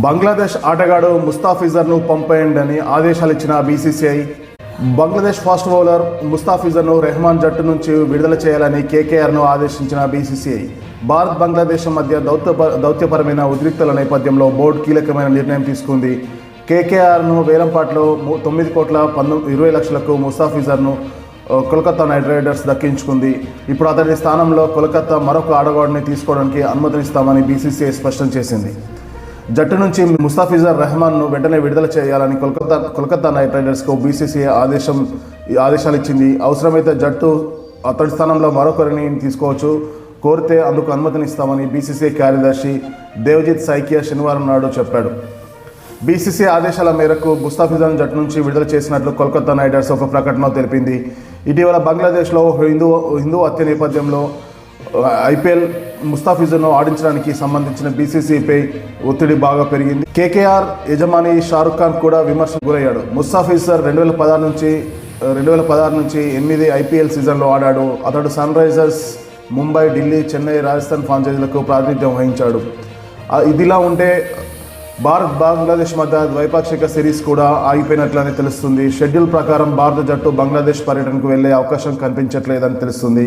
బంగ్లాదేశ్ ఆటగాడు ముస్తాఫిజర్ను పంపేయండి ఆదేశాలు ఇచ్చిన బీసీసీఐ. బంగ్లాదేశ్ ఫాస్ట్ బౌలర్ ముస్తాఫిజర్ను రెహమాన్ జట్టు నుంచి విడుదల చేయాలని కేకేఆర్ను ఆదేశించిన బీసీసీఐ. భారత్ బంగ్లాదేశ్ మధ్య దౌత్యపరమైన ఉద్రిక్తల నేపథ్యంలో బోర్డు కీలకమైన నిర్ణయం తీసుకుంది. కేకేఆర్ను వేలంపాట్లో 9,20,00,000కు ముస్తాఫిజర్ను కోల్కతా నైట్ రైడర్స్ దక్కించుకుంది. ఇప్పుడు అతడి స్థానంలో కోల్కతా మరొక ఆటగాడిని తీసుకోవడానికి అనుమతిస్తామని బీసీసీఐ స్పష్టం చేసింది. జట్టు నుంచి ముస్తాఫిజర్ రెహమాన్ను వెంటనే విడుదల చేయాలని కోల్కతా నైట్ రైడర్స్కు బీసీసీఐ ఆదేశాలు ఇచ్చింది. అవసరమైతే జట్టు అతడి స్థానంలో మరొకరిని తీసుకోవచ్చు, కోరితే అందుకు అనుమతినిస్తామని బీసీసీఐ కార్యదర్శి దేవ్జిత్ సైకియా శనివారం నాడు చెప్పాడు. బీసీసీఐ ఆదేశాల మేరకు ముస్తాఫిజర్ను జట్టు నుంచి విడుదల చేసినట్లు కోల్కతా నైట్ రైడర్స్ ఒక ప్రకటనలో తెలిపింది. ఇటీవల బంగ్లాదేశ్లో హిందూ హత్య నేపథ్యంలో ఐపీఎల్ ముస్తాఫిజర్ను ఆడించడానికి సంబంధించిన బీసీసీఐపై ఒత్తిడి బాగా పెరిగింది. కేకేఆర్ యజమాని షారుఖ్ ఖాన్ కూడా విమర్శకు గురయ్యాడు. ముస్తాఫిజర్ 2016 నుంచి 8 ఐపీఎల్ సీజన్లో ఆడాడు. అతడు సన్ రైజర్స్, ముంబై, ఢిల్లీ, చెన్నై, రాజస్థాన్ ఫ్రాంచైజీలకు ప్రాతినిధ్యం వహించాడు. ఇదిలా ఉంటే భారత్ బంగ్లాదేశ్ మధ్య ద్వైపాక్షిక సిరీస్ కూడా ఆగిపోయినట్లని తెలుస్తుంది. షెడ్యూల్ ప్రకారం భారత జట్టు బంగ్లాదేశ్ పర్యటనకు వెళ్లే అవకాశం కనిపించట్లేదని తెలుస్తుంది.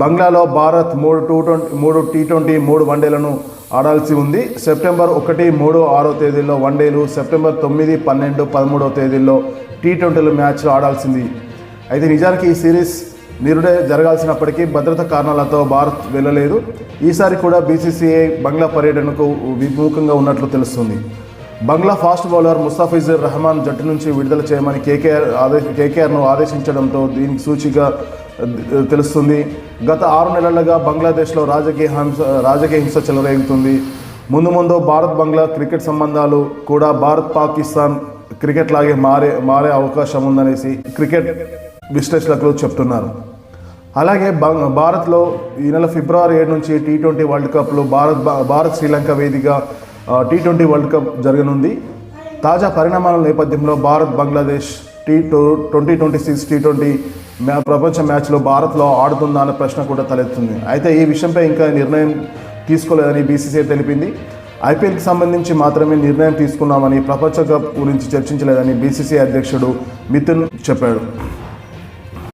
బంగ్లాలో భారత్ 3 T20, 3 వన్డేలను ఆడాల్సి ఉంది. సెప్టెంబర్ 1, 3, 6 తేదీల్లో వన్డేలు, సెప్టెంబర్ 9, 12, 13 తేదీల్లో T20 మ్యాచ్లు ఆడాల్సింది. అయితే నిజానికి ఈ సిరీస్ నిరుడే జరగాల్సినప్పటికీ భద్రతా కారణాలతో భారత్ వెళ్ళలేదు. ఈసారి కూడా బీసీసీఐ బంగ్లా పర్యటనకు విముఖంగా ఉన్నట్లు తెలుస్తుంది. బంగ్లా ఫాస్ట్ బౌలర్ ముస్తాఫిజర్ రెహమాన్ జట్టు నుంచి విడుదల చేయమని కేకేఆర్ను ఆదేశించడంతో దీనికి సూచిగా తెలుస్తుంది. గత 6 నెలలుగా బంగ్లాదేశ్లో రాజకీయ హింస చెలరేగుతుంది. ముందు భారత్ బంగ్లా క్రికెట్ సంబంధాలు కూడా భారత్ పాకిస్తాన్ క్రికెట్ లాగే మారే అవకాశం ఉందనేసి క్రికెట్ విశ్లేషకులు చెప్తున్నారు. అలాగే భారత్లో ఈ నెల ఫిబ్రవరి 7 నుంచి T20 వరల్డ్ కప్లో భారత్ శ్రీలంక వేదికగా T20 వరల్డ్ కప్ జరగనుంది. తాజా పరిణామాల నేపథ్యంలో భారత్ బంగ్లాదేశ్ 2026 T20 ప్రపంచ మ్యాచ్లో భారత్లో ఆడుతుందా అనే ప్రశ్న కూడా తలెత్తుంది. అయితే ఈ విషయంపై ఇంకా నిర్ణయం తీసుకోలేదని బీసీసీఐ తెలిపింది. ఐపీఎల్కి సంబంధించి మాత్రమే నిర్ణయం తీసుకున్నామని, ప్రపంచ కప్ గురించి చర్చించలేదని బీసీసీఐ అధ్యక్షుడు మిథున్ చెప్పాడు.